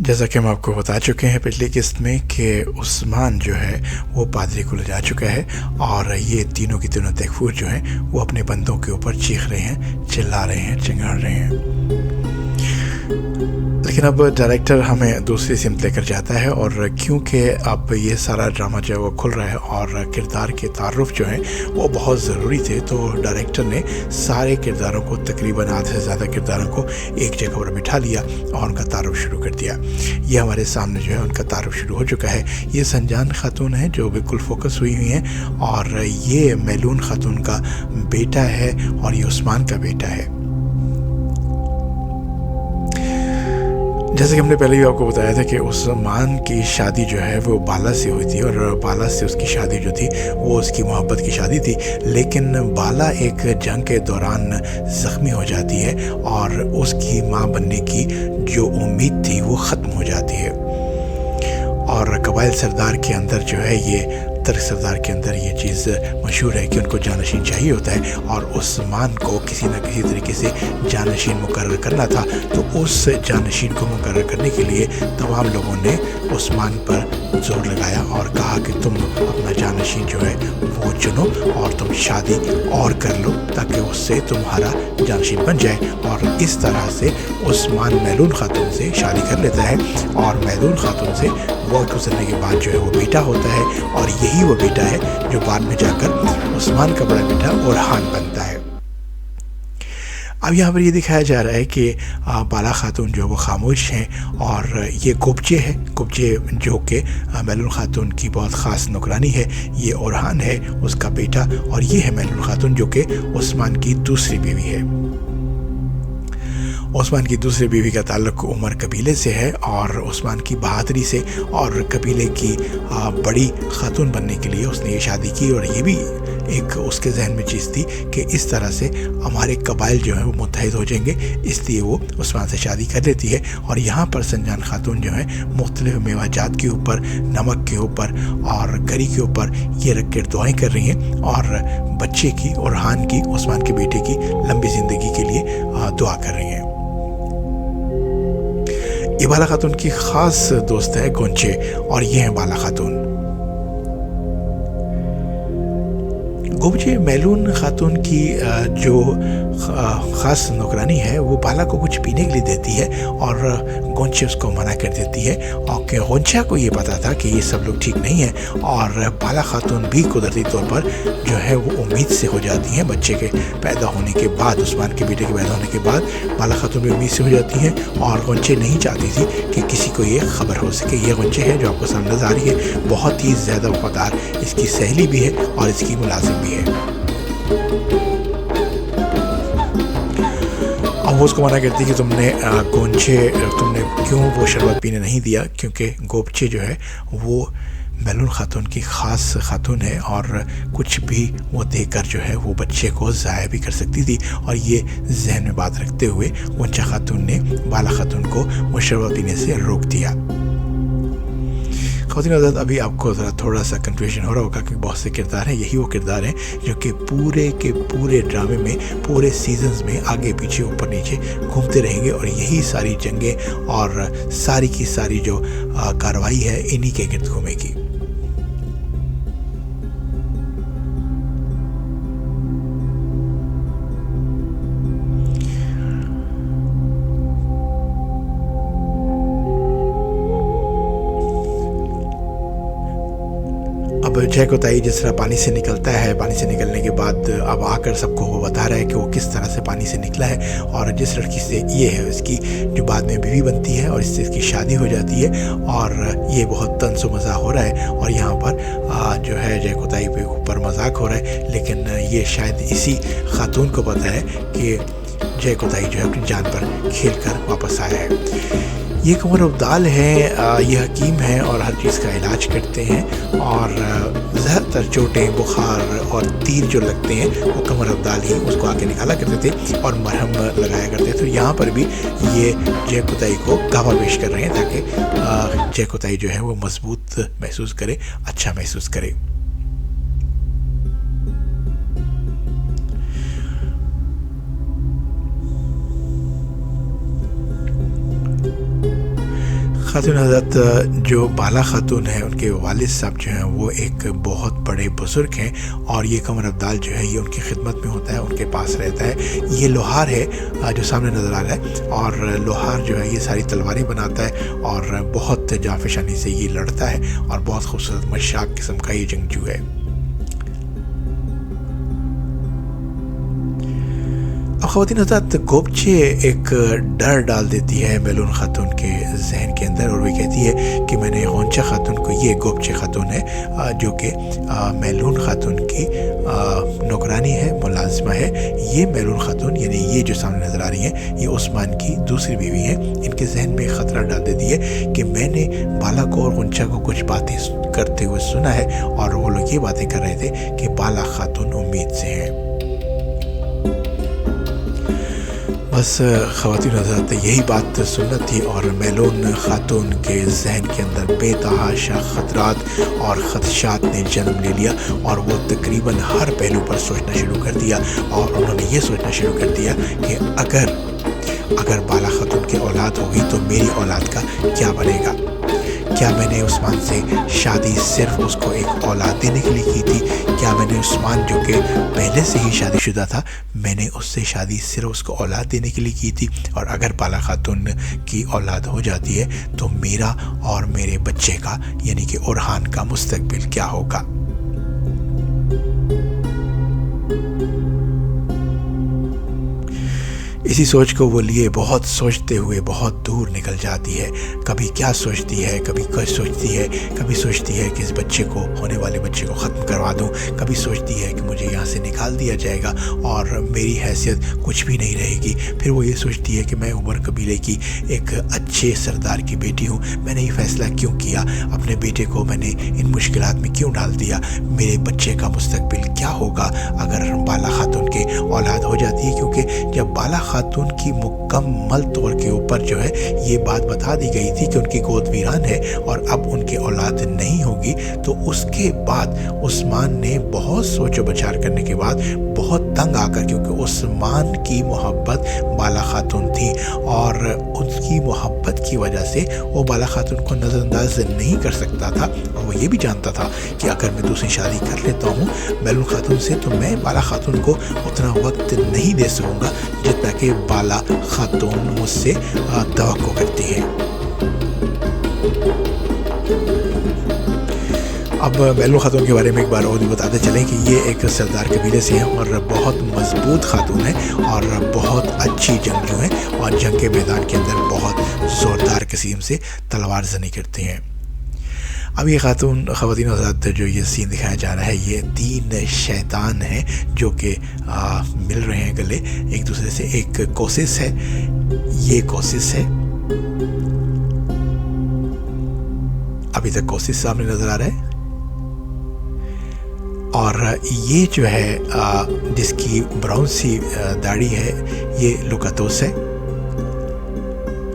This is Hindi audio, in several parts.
जैसा कि हम आपको बता चुके हैं पिछली किस्त में कि उस्मान जो है वो पादरी को ले जा चुका है और ये तीनों की तीनों तकफूर जो हैं वो अपने बंदों के ऊपर चीख रहे हैं, चिल्ला रहे हैं, चिंगाड़ रहे हैं। लेकिन अब डायरेक्टर हमें दूसरी सिमत लेकर जाता है और क्योंकि अब ये सारा ड्रामा जो है वो खुल रहा है और किरदार के तारुफ जो हैं वो बहुत ज़रूरी थे, तो डायरेक्टर ने सारे किरदारों को, तकरीबन आधे से ज़्यादा किरदारों को एक जगह पर बिठा लिया और उनका तारुफ शुरू कर दिया। ये हमारे सामने जो है उनका तारुफ शुरू हो चुका है। ये संजान खातून है जो बिल्कुल फोकस हुई हैं और ये मैलून खातून का बेटा है और ये उस्मान का बेटा है। जैसे कि हमने पहले भी आपको बताया था कि उस्मान की शादी जो है वो बाला से हुई थी और बाला से उसकी शादी जो थी वो उसकी मोहब्बत की शादी थी, लेकिन बाला एक जंग के दौरान ज़ख्मी हो जाती है और उसकी माँ बनने की जो उम्मीद थी वो ख़त्म हो जाती है। और कबाइल सरदार के अंदर जो है ये तर्क सरदार के अंदर ये चीज़ मशहूर है कि उनको जानशीन चाहिए होता है और उस्मान को किसी न किसी तरीके से जानशीन मुकर्रर करना था। तो उस जानशीन को मुकर्रर करने के लिए तमाम लोगों ने उस्मान पर जोर लगाया और कहा कि तुम अपना जानशीन जो है वो चुनो और तुम शादी और कर लो ताकि उससे तुम्हारा जानशीन बन जाए। और इस तरह से उस्मान मैलून खातून से शादी कर लेता है और मैलून खातून से वक्त गुजरने के बाद जो है वो बेटा होता है और यही वो बेटा है जो बाद में जाकर उस्मान का बड़ा बेटा ओरहान बनता है। अब यहाँ पर ये दिखाया जा रहा है कि बाला खातून जो वो खामोश हैं और ये गुब्जे है, गुब्जे जो कि मैलून खातून की बहुत ख़ास नौकरानी है। ये ओरहान है उसका बेटा और ये है मैलून खातून जो कि उस्मान की दूसरी बीवी है। उस्मान की दूसरी बीवी का ताल्लुक़ उमर कबीले से है और उस्मान की बहादुरी से और कबीले की बड़ी खातून बनने के लिए उसने ये शादी की और ये भी एक उसके जहन में चीज़ थी कि इस तरह से हमारे कबाइल जो हैं वो मुत्तहिद हो जाएंगे, इसलिए वो उस्मान से शादी कर लेती है। और यहाँ पर संजान खातून जो है मुख्तलिफ मेवाजात के ऊपर, नमक के ऊपर और गरी के ऊपर ये रख कर दुआएँ कर रही हैं और बच्चे की, ओरहान की, उस्मान के बेटे की लंबी ज़िंदगी के लिए दुआ कर रही हैं। ये बाला खातून की ख़ास दोस्त है गोंचे और ये हैं बाला खातून। गुब्जे मैलून खातून की जो ख़ास नौकरानी है वो बाला को कुछ पीने के लिए देती है और गोंचे उसको मना कर देती है और कि गोंचा को ये पता था कि ये सब लोग ठीक नहीं है और बाला खातून भी कुदरती तौर पर जो है वो उम्मीद से हो जाती हैं। बच्चे के पैदा होने के बाद, उस्मान के बेटे के पैदा होने के बाद बाला खातून भी उम्मीद से हो जाती हैं और गोंचे नहीं चाहती थी कि किसी को ये खबर हो सके। ये गोंचे है जो आपको सामने नज़र आ रही है, बहुत ही ज़्यादा वफादार इसकी सहेली भी है और इसकी मुलाजिम भी है। अब वो उसको मना करती कि तुमने गोंचे, तुमने क्यों वो शरबत पीने नहीं दिया, क्योंकि गोबचे जो है वो मैलून खातून की ख़ास खातून है और कुछ भी वो देकर जो है वो बच्चे को ज़ाया भी कर सकती थी। और ये जहन में बात रखते हुए गोंचा खातून ने बाला खातून को वो शरबत पीने से रोक दिया। ख़वातीन हज़रात, अभी आपको ज़रा थोड़ा सा कन्फ्यूजन हो रहा होगा कि बहुत से किरदार हैं, यही वो किरदार हैं जो कि पूरे के पूरे ड्रामे में, पूरे सीजन्स में आगे पीछे ऊपर नीचे घूमते रहेंगे और यही सारी जंगें और सारी की सारी जो कार्रवाई है इन्हीं के गिर्द घूमेगी। अब जय कोताई जिस तरह पानी से निकलता है, पानी से निकलने के बाद अब आकर सबको वो बता रहा है कि वो किस तरह से पानी से निकला है और जिस लड़की से ये है इसकी जो बाद में बीवी बनती है और इससे इसकी शादी हो जाती है और ये बहुत तंज़ो मज़ाक हो रहा है। और यहाँ पर जो है जय कोताई पे ऊपर मजाक हो रहा है, लेकिन ये शायद इसी खातून को पता है कि जय कोताई जो है अपनी जान पर खेल कर वापस आया है। ये कमर अब्दाल हैं, ये हकीम हैं और हर चीज़ का इलाज करते हैं और ज़्यादातर चोटें, बुखार और तीर जो लगते हैं वो कमर अब्दाल ही उसको आके निकाला करते थे और मरहम लगाया करते थे। तो यहाँ पर भी ये जय कोताई को गावा पेश कर रहे हैं ताकि जय कोताई जो है वो मजबूत महसूस करे, अच्छा महसूस करे। खातून हज़रत जो बाला खातून है, उनके वालिद साहब जो हैं वो एक बहुत बड़े बुज़ुर्ग हैं और ये कमर अब्दाल जो है ये उनकी खिदमत में होता है, उनके पास रहता है। ये लोहार है जो सामने नज़र आ रहा है, और लोहार जो है ये सारी तलवारें बनाता है और बहुत जाफिशानी से ये लड़ता है और बहुत खूबसूरत मशाक किस्म का ये जंगजू है। अब ख़वातीन हज़रात, गोपचे एक डर डाल देती है मेलून खातून के जहन के अंदर, और वो कहती है कि मैंने होंचा खातून को, ये गोपचे खातून है जो कि मेलून खातून की नौकरानी है, मुलाजिमा है। ये मेलून खातून यानी ये जो सामने नज़र आ रही है ये उस्मान की दूसरी बीवी है। इनके जहन में ख़तरा डाल देती है कि मैंने बाला को और गुंचा को कुछ बातें करते हुए सुना है, और वो लोग ये बातें कर रहे थे कि बाला खातून उम्मीद से हैं। बस ख़वातीन हज़रात, यही बात सुन्नत थी और मेलून खातून के जहन के अंदर बेतहाशा ख़तरात और ख़दशात ने जन्म ले लिया, और वो तकरीबन हर पहलू पर सोचना शुरू कर दिया। और उन्होंने ये सोचना शुरू कर दिया कि अगर बाला खातून की औलाद होगी तो मेरी औलाद का क्या बनेगा। क्या मैंने उस्मान से शादी सिर्फ उसको एक औलाद देने के लिए की थी? क्या मैंने उस्मान जो कि पहले से ही शादीशुदा था, मैंने उससे शादी सिर्फ उसको औलाद देने के लिए की थी? और अगर बाला खातून की औलाद हो जाती है तो मेरा और मेरे बच्चे का यानी कि उरहान का मुस्तकबिल क्या होगा? इसी सोच को वो लिए बहुत सोचते हुए बहुत दूर निकल जाती है। कभी क्या सोचती है, कभी कुछ सोचती है, कभी सोचती है कि इस बच्चे को, होने वाले बच्चे को ख़त्म करवा दूं, कभी सोचती है कि मुझे यहाँ से निकाल दिया जाएगा और मेरी हैसियत कुछ भी नहीं रहेगी। फिर वो ये सोचती है कि मैं उमर कबीले की एक अच्छे सरदार की बेटी हूँ, मैंने ये फ़ैसला क्यों किया, अपने बेटे को मैंने इन मुश्किलात में क्यों डाल दिया, मेरे बच्चे का मुस्तकबिल क्या होगा अगर बाला खातून के औलाद हो जाती है। क्योंकि जब बाला खातून की मुकम्मल तौर के ऊपर जो है ये बात बता दी गई थी कि उनकी गोद वीरान है और अब उनकी औलाद नहीं होगी, तो उसके बाद उस्मान ने बहुत सोचो विचार करने के बाद बहुत तंग आकर, क्योंकि उस्मान की मोहब्बत बाला खातून थी और उसकी मोहब्बत की वजह से वो बाला खातून को नज़रअंदाज नहीं कर सकता था, और वो ये भी जानता था कि अगर मैं दूसरी शादी कर लेता हूँ मेलून खातून से तो मैं बाला खातून को उतना वक्त नहीं दे सकूँगा जितना कि बाला खातून मुझसे तवक्को करती है। अब मेलून खातून के बारे में एक बार और भी बताते चलें कि ये एक सरदार कबीले से हैं और बहुत मजबूत खातून है और बहुत अच्छी जंगजू हैं और जंग के मैदान के अंदर बहुत ज़ोरदार किस्म से तलवार ज़नी करती हैं। अब ये खातून ख़वातीन हज़रात, जो ये सीन दिखाया जा रहा है, ये 3 शैतान हैं जो कि मिल रहे हैं गले एक दूसरे से। एक कोशिश है, ये कोशिश है, अभी तक कोशिश सामने नज़र आ रहा है, और ये जो है जिसकी ब्राउन सी दाढ़ी है ये लुकातोस है,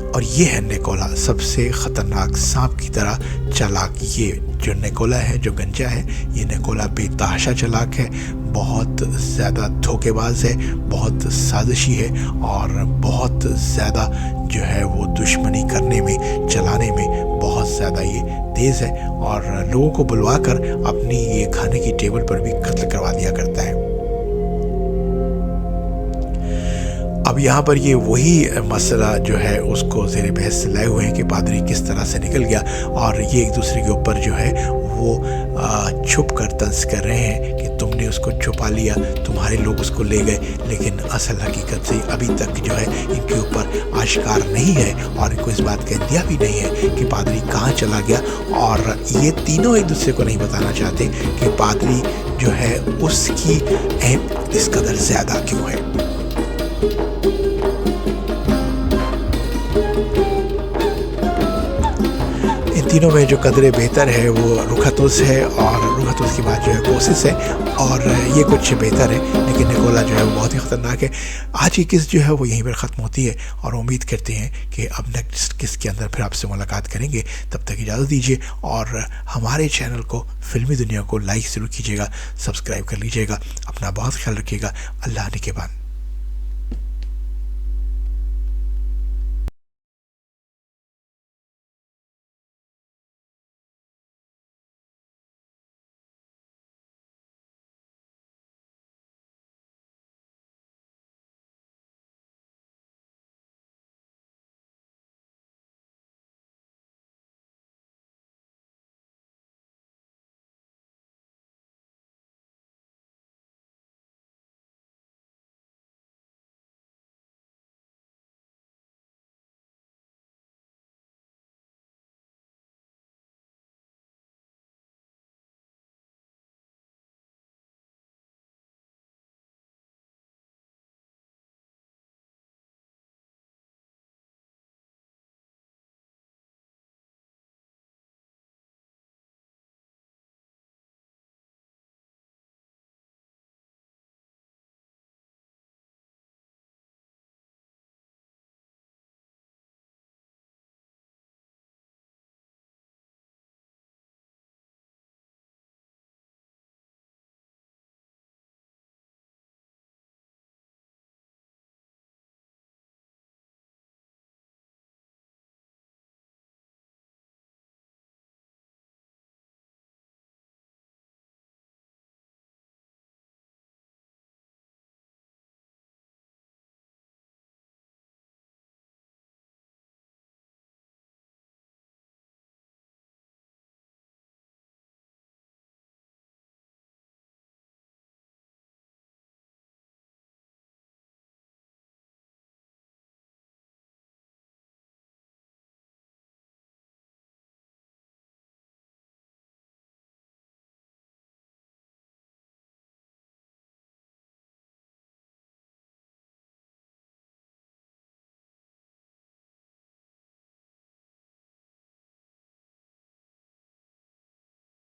और ये है निकोला, सबसे ख़तरनाक सांप की तरह चालाक। ये जो निकोला है, जो गंजा है, ये निकोला बेतहाशा चालाक है, बहुत ज़्यादा धोखेबाज है, बहुत साजिशी है और बहुत ज़्यादा जो है वो दुश्मनी करने में, चलाने में बहुत ज़्यादा ये तेज़ है, और लोगों को बुलवा कर अपनी ये खाने की टेबल पर भी कत्ल करवा दिया करता है। अब यहाँ पर ये वही मसला जो है उसको ज़ेर बहस लाए हुए हैं कि पादरी किस तरह से निकल गया, और ये एक दूसरे के ऊपर जो है वो छुप कर तंज कर रहे हैं कि तुमने उसको छुपा लिया, तुम्हारे लोग उसको ले गए, लेकिन असल हकीकत से अभी तक जो है इनके ऊपर आश्कार नहीं है और इनको इस बात का इंतहा भी नहीं है कि पादरी कहाँ चला गया। और ये तीनों एक दूसरे को नहीं बताना चाहते कि पादरी जो है उसकी अहमियत इस कदर ज़्यादा क्यों है। तीनों में जो कदरे बेहतर है वो रुखतुस है, और रुखतुस के बाद जो है कोशिश है, और ये कुछ बेहतर है, लेकिन निकोला जो है वो बहुत ही ख़तरनाक है। आज की किस्त जो है वो यहीं पर ख़त्म होती है, और उम्मीद करते हैं कि अब नेक्स्ट किस्त के अंदर फिर आपसे मुलाकात करेंगे। तब तक इजाज़त दीजिए, और हमारे चैनल को फिल्मी दुनिया को लाइक ज़रूर कीजिएगा, सब्सक्राइब कर लीजिएगा। अपना बहुत ख्याल रखिएगा। अल्लाह निगहबान।